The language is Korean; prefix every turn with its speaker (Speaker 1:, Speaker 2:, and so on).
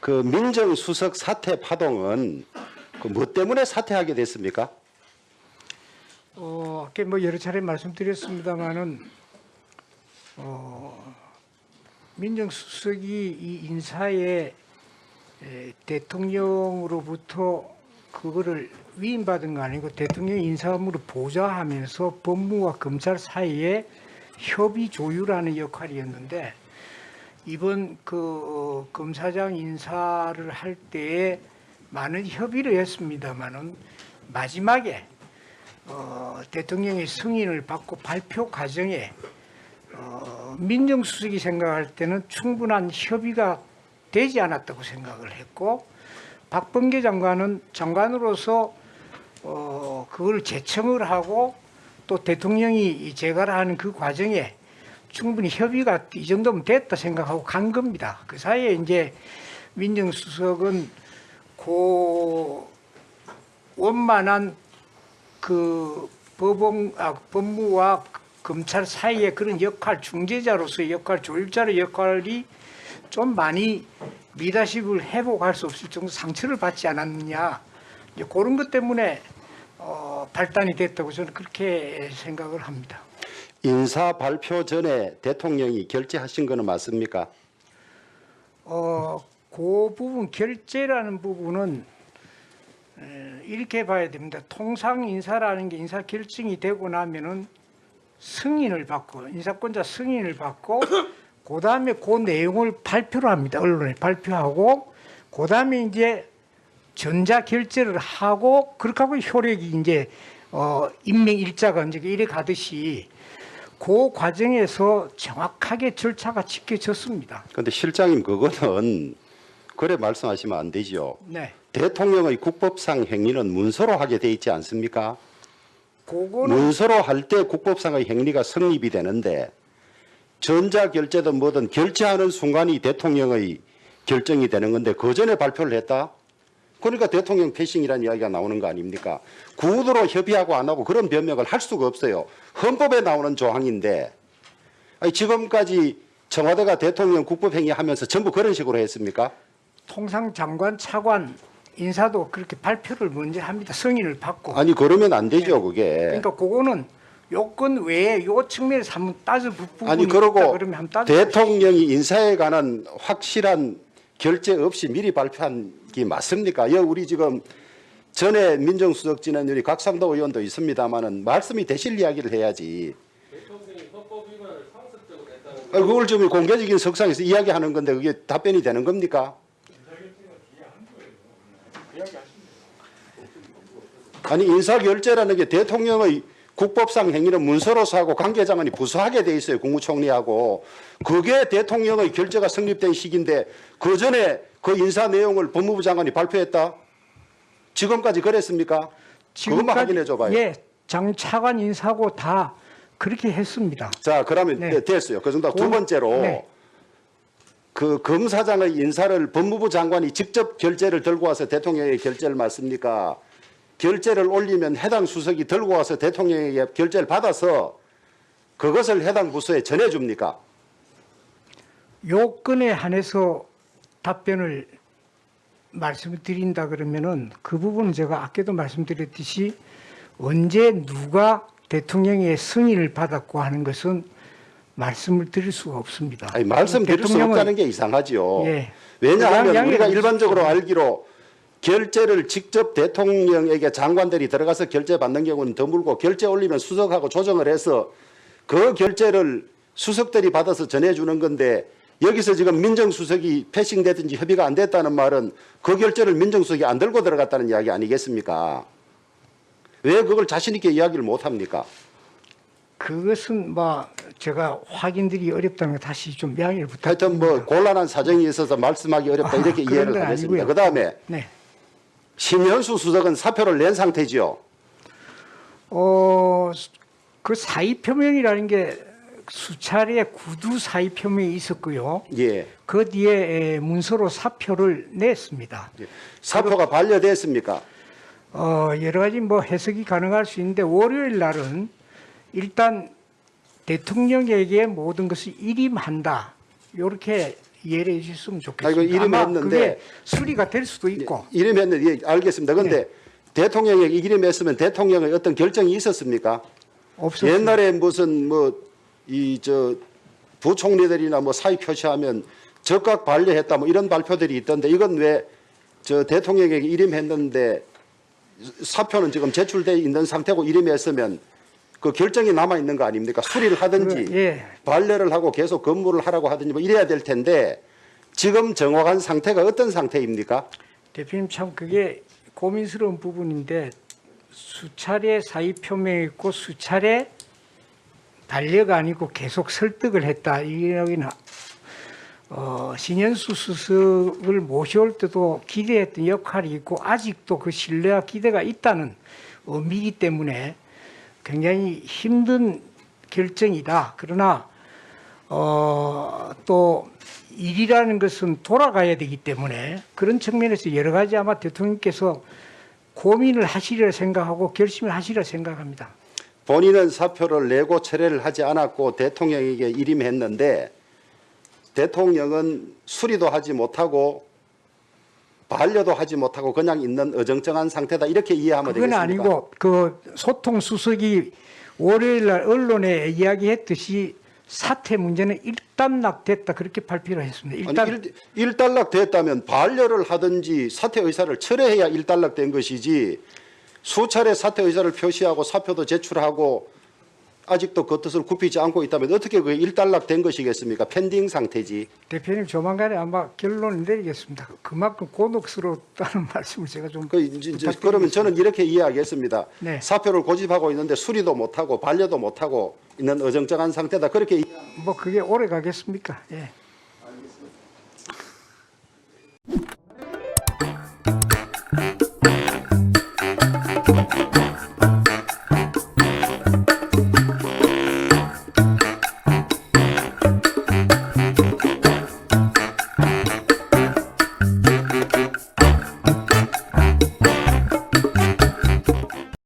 Speaker 1: 그 민정수석 사퇴 파동은 그 뭐 때문에 사퇴하게 됐습니까?
Speaker 2: 아까 뭐 여러 차례 말씀드렸습니다마는 민정수석이 이 인사에 대통령으로부터 그거를 위임받은 거 아니고 대통령 인사함으로 보좌하면서 법무와 검찰 사이에 협의 조율하는 역할이었는데 이번 검사장 인사를 할 때에 많은 협의를 했습니다마는 마지막에 대통령의 승인을 받고 발표 과정에 민정수석이 생각할 때는 충분한 협의가 되지 않았다고 생각을 했고 박범계 장관은 장관으로서 그걸 제청을 하고 또 대통령이 제가를 하는 그 과정에 충분히 협의가 이 정도면 됐다 생각하고 간 겁니다. 그 사이에 이제 민정수석은 원만한 그 법무와 검찰 사이의 그런 역할, 중재자로서의 역할, 조율자의 역할이 좀 많이 리더십을 회복할 수 없을 정도 상처를 받지 않았느냐, 이제 그런 것 때문에 발단이 됐다고 저는 그렇게 생각을 합니다.
Speaker 1: 인사 발표 전에 대통령이 결재하신 거는 맞습니까?
Speaker 2: 그 부분 결재라는 부분은 이렇게 봐야 됩니다. 통상 인사라는 게 인사 결정이 되고 나면은 승인을 받고 인사권자 승인을 받고 그 다음에 그 내용을 발표를 합니다. 언론에 발표하고 그 다음에 이제 전자 결재를 하고 그렇게 하고 효력이 이제 임명 일자가 이제 이래 가듯이 그 과정에서 정확하게 절차가 지켜졌습니다.
Speaker 1: 그런데 실장님 그거는 그래 말씀하시면 안 되죠.
Speaker 2: 네.
Speaker 1: 대통령의 국법상 행위는 문서로 하게 돼 있지 않습니까?
Speaker 2: 그거는
Speaker 1: 문서로 할 때 국법상의 행위가 성립이 되는데 전자결제든 뭐든 결제하는 순간이 대통령의 결정이 되는 건데 그 전에 발표를 했다? 그러니까 대통령 패싱이라는 이야기가 나오는 거 아닙니까? 구두로 협의하고 안 하고 그런 변명을 할 수가 없어요. 헌법에 나오는 조항인데 아니, 지금까지 청와대가 대통령 국법행위 하면서 전부 그런 식으로 했습니까?
Speaker 2: 통상 장관, 차관 인사도 그렇게 발표를 먼저 합니다. 승인을 받고.
Speaker 1: 아니 그러면 안 되죠 그게.
Speaker 2: 그러니까 그거는 요건 외에 요 측면에서 한번 따져 부분이
Speaker 1: 아니
Speaker 2: 있다
Speaker 1: 그러고
Speaker 2: 그러면 한번 따져
Speaker 1: 대통령이 인사에 관한 확실한 결재 없이 미리 발표한 게 맞습니까? 우리 지금 전에 민정수석 지낸 우리 곽상도 의원도 있습니다만은 말씀이 되실 이야기를 해야지.
Speaker 3: 대통령이 헌법 위반을 상습적으로 했다는
Speaker 1: 그걸 좀 공개적인 석상에서 이야기하는 건데 그게 답변이 되는 겁니까? 아니 인사결재라는 게 대통령의 국법상 행위는 문서로서 하고 관계장관이 부수하게 돼 있어요. 국무총리하고. 그게 대통령의 결재가 성립된 시기인데 그 전에 그 인사 내용을 법무부 장관이 발표했다? 지금까지 그랬습니까? 그것만 확인해 줘봐요.
Speaker 2: 예, 장차관 인사고 다 그렇게 했습니다.
Speaker 1: 자 그러면
Speaker 2: 네.
Speaker 1: 됐어요. 그 정도. 두 번째로
Speaker 2: 네.
Speaker 1: 그 검사장의 인사를 법무부 장관이 직접 결재를 들고 와서 대통령에게 결재를 맞습니까? 결재를 올리면 해당 수석이 들고 와서 대통령에게 결재를 받아서 그것을 해당 부서에 전해줍니까?
Speaker 2: 요건에 한해서 답변을 말씀을 드린다 그러면은 그 부분은 제가 아까도 말씀드렸듯이 언제 누가 대통령의 승인을 받았고 하는 것은 말씀을 드릴 수가 없습니다.
Speaker 1: 아니, 말씀드릴 수
Speaker 2: 대통령은-
Speaker 1: 없다는 게 이상하죠.
Speaker 2: 예.
Speaker 1: 왜냐하면
Speaker 2: 양해를
Speaker 1: 우리가
Speaker 2: 해주십시오.
Speaker 1: 일반적으로 알기로 결재를 직접 대통령에게 장관들이 들어가서 결재 받는 경우는 드물고 결재 올리면 수석하고 조정을 해서 그 결재를 수석들이 받아서 전해주는 건데 여기서 지금 민정수석이 패싱되든지 협의가 안 됐다는 말은 그 결재를 민정수석이 안 들고 들어갔다는 이야기 아니겠습니까? 왜 그걸 자신 있게 이야기를 못 합니까?
Speaker 2: 그것은 뭐 제가 확인드리기 어렵다는 거 다시 좀 양해를 부탁드립니다.
Speaker 1: 하여튼 뭐 곤란한 사정이 있어서 말씀하기 어렵다 이렇게
Speaker 2: 그런
Speaker 1: 이해를
Speaker 2: 건
Speaker 1: 하겠습니다.
Speaker 2: 아니고요.
Speaker 1: 그다음에
Speaker 2: 네.
Speaker 1: 심현수 수석은 사표를 낸 상태지요.
Speaker 2: 그 사의 표명이라는 게 수차례 구두 사의 표명이 있었고요.
Speaker 1: 예.
Speaker 2: 그 뒤에 문서로 사표를 냈습니다.
Speaker 1: 사표가 반려됐습니까?
Speaker 2: 여러 가지 뭐 해석이 가능할 수 있는데 월요일 날은 일단 대통령에게 모든 것을 일임한다. 이렇게 이해를 해주셨으면
Speaker 1: 아,
Speaker 2: 좋겠습니다.
Speaker 1: 이거 이름이
Speaker 2: 아마
Speaker 1: 했는데
Speaker 2: 그게 수리가 될 수도 있고
Speaker 1: 이름했는데 알겠습니다. 그런데 대통령에게 이름했으면 대통령의 어떤 결정이 있었습니까?
Speaker 2: 없었습니다.
Speaker 1: 옛날에 무슨 부총리들이나 뭐 사의 표시하면 적각 반려했다 뭐 이런 발표들이 있던데 이건 왜 저 대통령에게 이름했는데 사표는 지금 제출돼 있는 상태고 이름했으면 그 결정이 남아 있는 거 아닙니까? 수리를 하든지
Speaker 2: 예.
Speaker 1: 반려를 하고 계속 근무를 하라고 하든지 뭐 이래야 될 텐데 지금 정확한 상태가 어떤 상태입니까?
Speaker 2: 대표님 참 그게 고민스러운 부분인데 수차례 사의 표명했고 수차례 반려가 아니고 계속 설득을 했다. 이러기는 신현수 수석을 모셔올 때도 기대했던 역할이 있고 아직도 그 신뢰와 기대가 있다는 의미이기 때문에 굉장히 힘든 결정이다. 그러나 또 일이라는 것은 돌아가야 되기 때문에 그런 측면에서 여러 가지 아마 대통령께서 고민을 하시리라 생각하고 결심을 하시리라 생각합니다.
Speaker 1: 본인은 사표를 내고 철회를 하지 않았고 대통령에게 이름했는데 대통령은 수리도 하지 못하고 반려도 하지 못하고 그냥 있는 어정쩡한 상태다 이렇게 이해하면
Speaker 2: 그건
Speaker 1: 되겠습니까?
Speaker 2: 아니고 그 소통 수석이 월요일 날 언론에 이야기했듯이 사퇴 문제는 일단락됐다 그렇게 발표를 했습니다. 일단
Speaker 1: 일단락 됐다면 반려를 하든지 사퇴 의사를 철회해야 일단락된 것이지 수차례 사퇴 의사를 표시하고 사표도 제출하고 아직도 그 뜻을 굽히지 않고 있다면 어떻게 그게 일단락된 것이겠습니까? 펜딩 상태지.
Speaker 2: 대표님 조만간에 아마 결론을 내리겠습니다. 그만큼 곤혹스럽다는 말씀을 제가 좀
Speaker 1: 그러면 저는 이렇게 이해하겠습니다.
Speaker 2: 네.
Speaker 1: 사표를 고집하고 있는데 수리도 못하고 반려도 못하고 있는 어정쩡한 상태다. 그렇게
Speaker 2: 뭐 그게 오래 가겠습니까? 예.